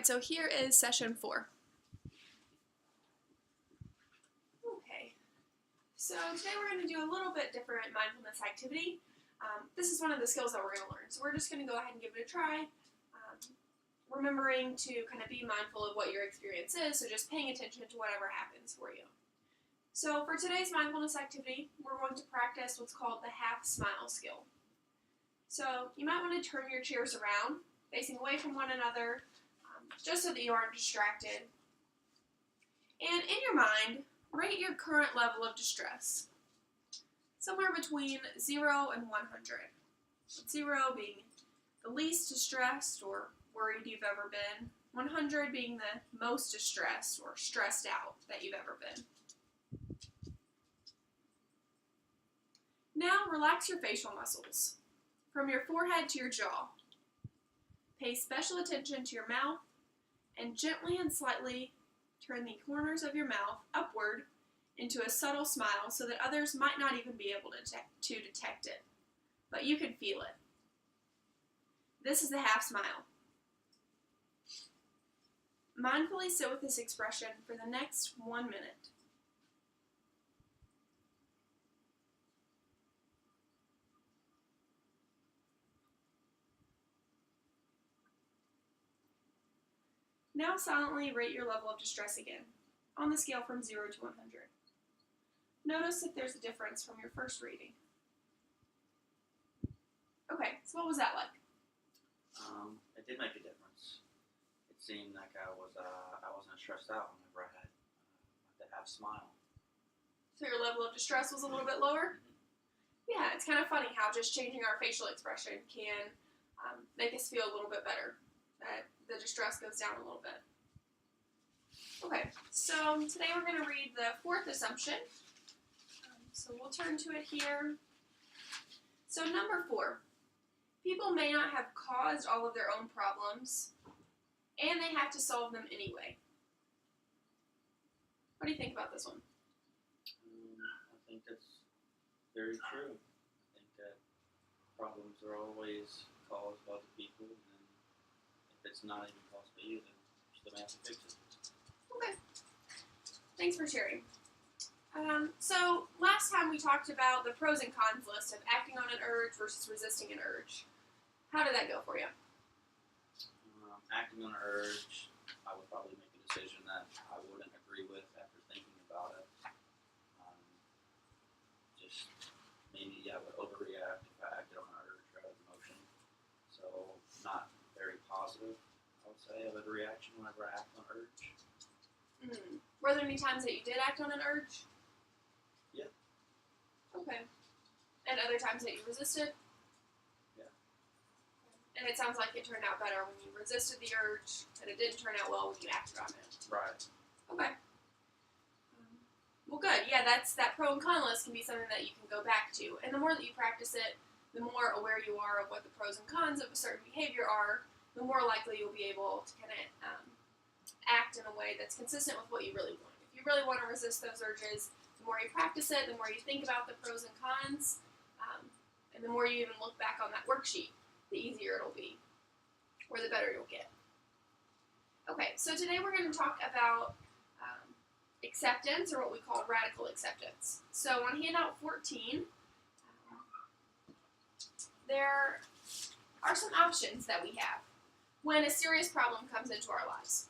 Alright, so here is session 4. Okay, so today we're going to do a little bit different mindfulness activity. This is one of the skills that we're going to learn, so we're just going to go ahead and give it a try. Remembering to kind of be mindful of what your experience is, so just paying attention to whatever happens for you. So for today's mindfulness activity, we're going to practice what's called the half smile skill. So you might want to turn your chairs around, facing away from one another, just so that you aren't distracted. And in your mind, rate your current level of distress. Somewhere between 0 and 100. 0 being the least distressed or worried you've ever been. 100 being the most distressed or stressed out that you've ever been. Now relax your facial muscles, from your forehead to your jaw. Pay special attention to your mouth, and gently and slightly turn the corners of your mouth upward into a subtle smile so that others might not even be able to detect it, but you can feel it. This is the half smile. Mindfully sit with this expression for the next 1 minute. Now silently rate your level of distress again, on the scale from 0 to 100. Notice if there's a difference from your first reading. Okay, so what was that like? It did make a difference. It seemed like I wasn't stressed out whenever I had the half smile. So your level of distress was a little bit lower? Yeah, it's kind of funny how just changing our facial expression can make us feel a little bit better. That the distress goes down a little bit. Okay, so today we're going to read the fourth assumption. So we'll turn to it here. So number 4, people may not have caused all of their own problems, and they have to solve them anyway. What do you think about this one? I think that's very true. I think that problems are always caused by the people, and if it's not even caused by you, then you still have to fix it. Okay. Thanks for sharing. So last time we talked about the pros and cons list of acting on an urge versus resisting an urge. How did that go for you? Acting on an urge, I would probably make a decision that I wouldn't agree with after thinking about it. Just maybe I would overreact if I acted on an urge rather than emotion. So not very positive, I would say, of a reaction whenever I act on urge. Were there any times that you did act on an urge? Yeah. Okay. And other times that you resisted? Yeah. And it sounds like it turned out better when you resisted the urge, and it didn't turn out well when you acted on it. Right. Okay. Well, good. Yeah, that pro and con list can be something that you can go back to. And the more that you practice it, the more aware you are of what the pros and cons of a certain behavior are, the more likely you'll be able to kind of act in a way that's consistent with what you really want. If you really want to resist those urges, the more you practice it, the more you think about the pros and cons, and the more you even look back on that worksheet, the easier it'll be, or the better you'll get. Okay, so today we're going to talk about acceptance, or what we call radical acceptance. So on handout 14, there are some options that we have when a serious problem comes into our lives.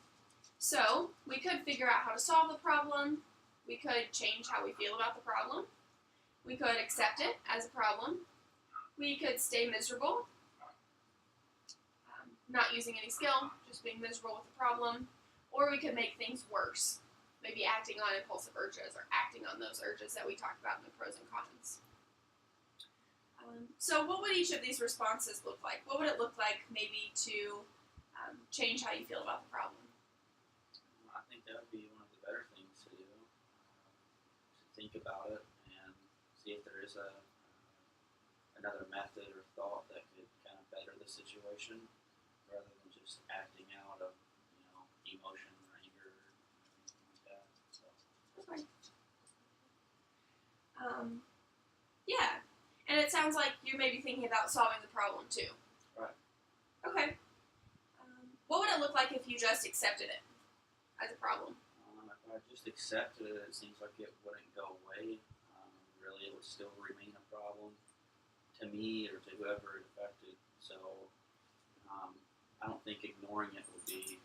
So we could figure out how to solve the problem. We could change how we feel about the problem. We could accept it as a problem. We could stay miserable, not using any skill, just being miserable with the problem. Or we could make things worse, maybe acting on impulsive urges or acting on those urges that we talked about in the pros and cons. So what would each of these responses look like? What would it look like maybe to change how you feel about the problem? I think that would be one of the better things to do, to think about it and see if there is another method or thought that could kind of better the situation rather than just acting out of, emotion or anger or anything like that. So. Okay. Yeah, and it sounds like you may be thinking about solving the problem too. Right. Okay. What would it look like if you just accepted it as a problem? If I just accepted it, it seems like it wouldn't go away. Really, it would still remain a problem to me or to whoever it affected. So I don't think ignoring it would be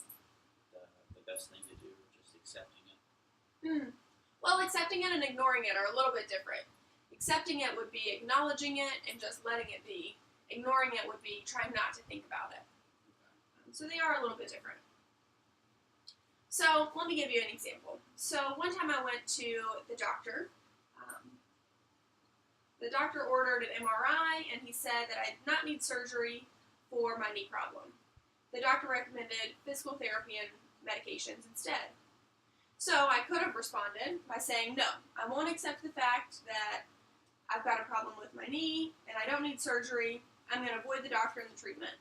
the best thing to do, just accepting it. Well, accepting it and ignoring it are a little bit different. Accepting it would be acknowledging it and just letting it be. Ignoring it would be trying not to think about it. So they are a little bit different. So let me give you an example. So one time I went to the doctor. The doctor ordered an MRI, and he said that I did not need surgery for my knee problem. The doctor recommended physical therapy and medications instead. So I could have responded by saying, no, I won't accept the fact that I've got a problem with my knee, and I don't need surgery. I'm going to avoid the doctor and the treatment.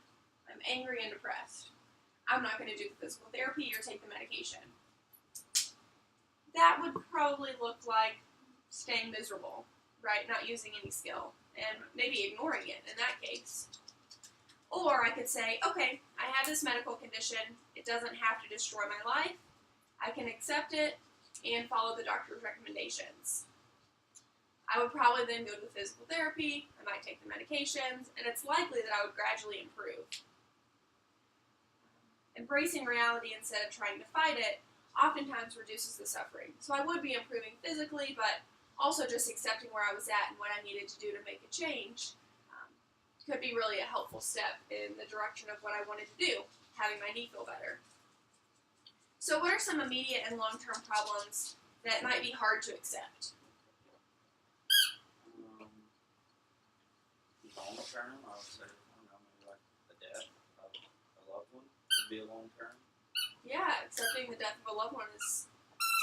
I'm angry and depressed. I'm not going to do the physical therapy or take the medication. That would probably look like staying miserable, right? Not using any skill, and maybe ignoring it in that case. Or I could say, okay, I have this medical condition. It doesn't have to destroy my life. I can accept it and follow the doctor's recommendations. I would probably then go to the physical therapy. I might take the medications, and it's likely that I would gradually improve. Embracing reality instead of trying to fight it oftentimes reduces the suffering. So I would be improving physically, but also just accepting where I was at and what I needed to do to make a change could be really a helpful step in the direction of what I wanted to do, having my knee feel better. So what are some immediate and long-term problems that might be hard to accept? Long term, I would say, maybe like the death of a loved one would be a long term. Yeah, accepting the death of a loved one is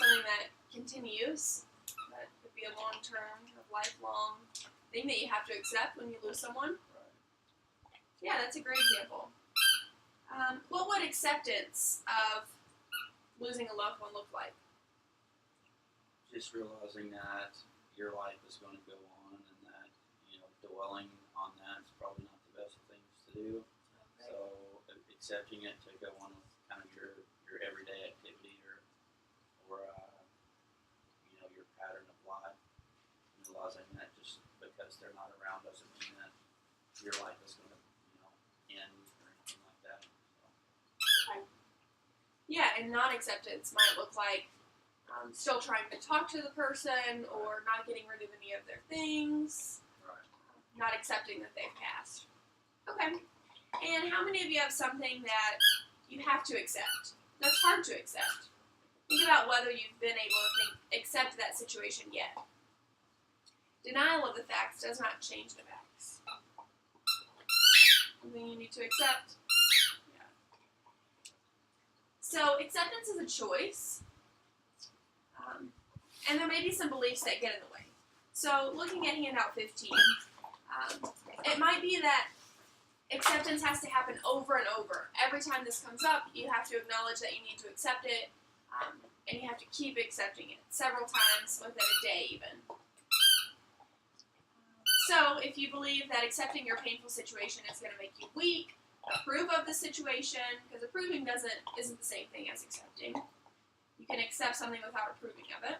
something that continues. That could be a long-term, lifelong thing that you have to accept when you lose someone. Right. Yeah, that's a great example. What would acceptance of losing a loved one look like? Just realizing that your life is going to go on, and that dwelling on that is probably not the best of things to do. Okay. So accepting it to go on with kind of your everyday activity or your pattern of life, realizing that just because they're not around doesn't mean that your life is going to end or anything like that. So. Okay. Yeah, and non-acceptance might look like still trying to talk to the person or not getting rid of any of their things. Not accepting that they've passed. Okay. And how many of you have something that you have to accept? That's hard to accept. Think about whether you've been able to accept that situation yet. Denial of the facts does not change the facts. Something you need to accept. Yeah. So acceptance is a choice. And there may be some beliefs that get in the way. So looking at handout 15, it might be that acceptance has to happen over and over. Every time this comes up, you have to acknowledge that you need to accept it, and you have to keep accepting it several times within a day even. So if you believe that accepting your painful situation is going to make you weak, approve of the situation, because approving isn't the same thing as accepting. You can accept something without approving of it.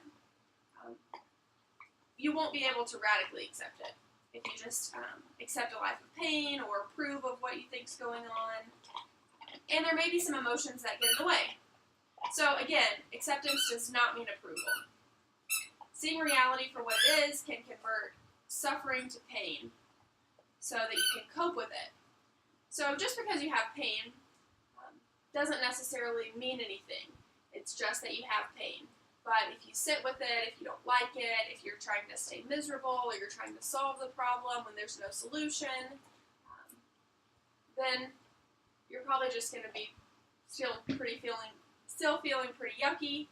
You won't be able to radically accept it if you just accept a life of pain or approve of what you think's going on. And there may be some emotions that get in the way. So again, acceptance does not mean approval. Seeing reality for what it is can convert suffering to pain so that you can cope with it. So just because you have pain doesn't necessarily mean anything. It's just that you have pain. But if you sit with it, if you don't like it, if you're trying to stay miserable or you're trying to solve the problem when there's no solution, then you're probably just going to be still feeling pretty yucky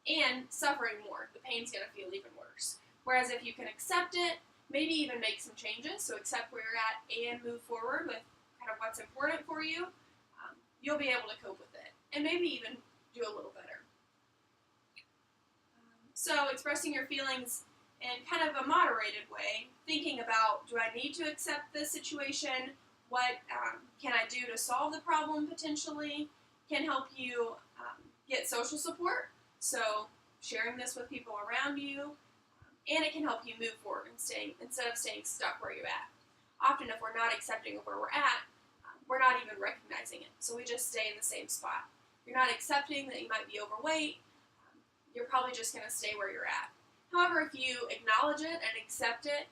and suffering more. The pain's going to feel even worse. Whereas if you can accept it, maybe even make some changes, so accept where you're at and move forward with kind of what's important for you, you'll be able to cope with it and maybe even do a little better. So expressing your feelings in kind of a moderated way, thinking about, do I need to accept this situation, what can I do to solve the problem potentially, can help you get social support, so sharing this with people around you, and it can help you move forward instead of staying stuck where you're at. Often if we're not accepting of where we're at, we're not even recognizing it, so we just stay in the same spot. You're not accepting that you might be overweight, you're probably just going to stay where you're at. However, if you acknowledge it and accept it,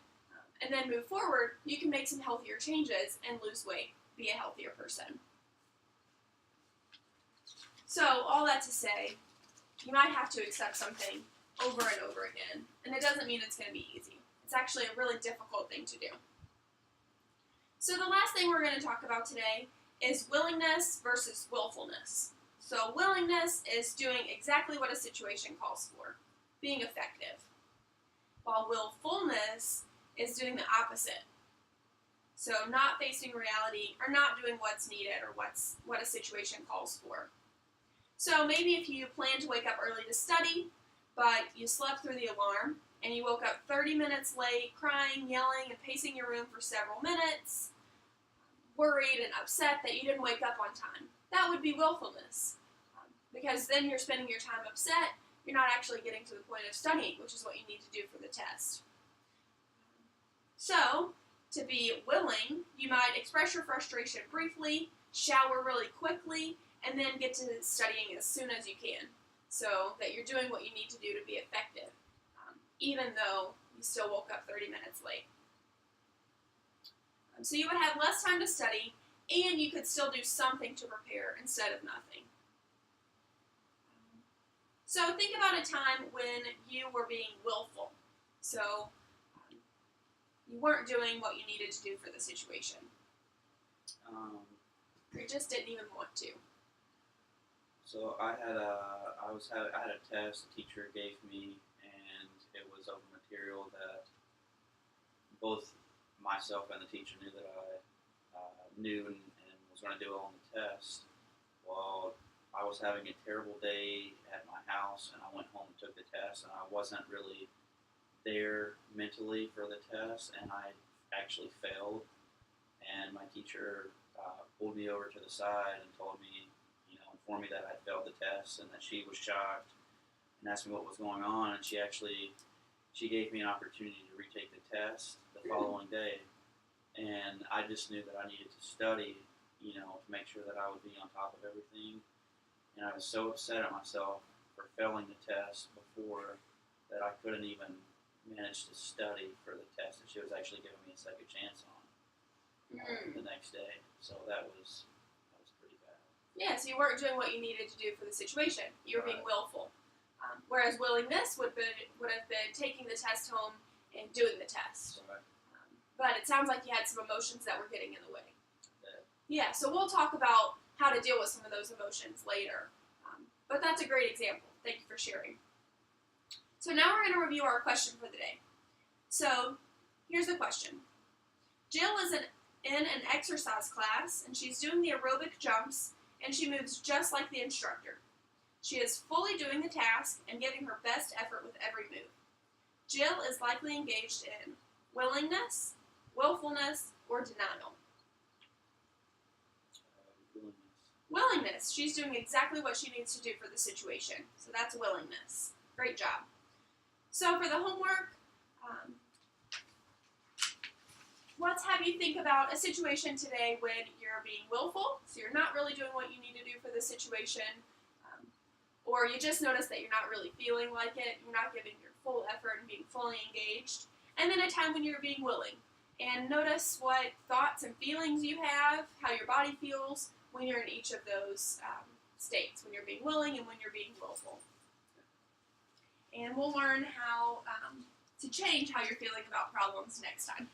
and then move forward, you can make some healthier changes and lose weight, be a healthier person. So, all that to say, you might have to accept something over and over again, and it doesn't mean it's going to be easy. It's actually a really difficult thing to do. So the last thing we're going to talk about today is willingness versus willfulness. So willingness is doing exactly what a situation calls for, being effective, while willfulness is doing the opposite. So not facing reality, or not doing what's needed, or what a situation calls for. So maybe if you plan to wake up early to study, but you slept through the alarm, and you woke up 30 minutes late, crying, yelling, and pacing your room for several minutes, worried and upset that you didn't wake up on time. That would be willfulness. Because then you're spending your time upset, you're not actually getting to the point of studying, which is what you need to do for the test. So, to be willing, you might express your frustration briefly, shower really quickly, and then get to studying as soon as you can, so that you're doing what you need to do to be effective, even though you still woke up 30 minutes late. So you would have less time to study, and you could still do something to prepare instead of nothing. So think about a time when you were being willful. So you weren't doing what you needed to do for the situation. You just didn't even want to. So I had a test the teacher gave me, and it was of material that both myself and the teacher knew that I knew and was going to do on the test. Well, I was having a terrible day at my house, and I went home and took the test, and I wasn't really there mentally for the test, and I actually failed. And my teacher pulled me over to the side and told me, informed me that I failed the test, and that she was shocked and asked me what was going on. And she gave me an opportunity to retake the test the following day, and I just knew that I needed to study, to make sure that I would be on top of everything. And I was so upset at myself for failing the test before that I couldn't even manage to study for the test that she was actually giving me a second chance on the next day. So that was pretty bad. Yeah, so you weren't doing what you needed to do for the situation. You were being willful. Whereas willingness would have been taking the test home and doing the test. Right. But it sounds like you had some emotions that were getting in the way. Yeah, so we'll talk about how to deal with some of those emotions later. But that's a great example. Thank you for sharing. So now we're going to review our question for the day. So here's the question. Jill is in an exercise class, and she's doing the aerobic jumps, and she moves just like the instructor. She is fully doing the task and giving her best effort with every move. Jill is likely engaged in willingness, willfulness, or denial. Willingness. She's doing exactly what she needs to do for the situation. So that's willingness. Great job. So for the homework, let's have you think about a situation today when you're being willful, so you're not really doing what you need to do for the situation, or you just notice that you're not really feeling like it, you're not giving your full effort and being fully engaged, and then a time when you're being willing. And notice what thoughts and feelings you have, how your body feels when you're in each of those states, when you're being willing and when you're being willful. And we'll learn how to change how you're feeling about problems next time.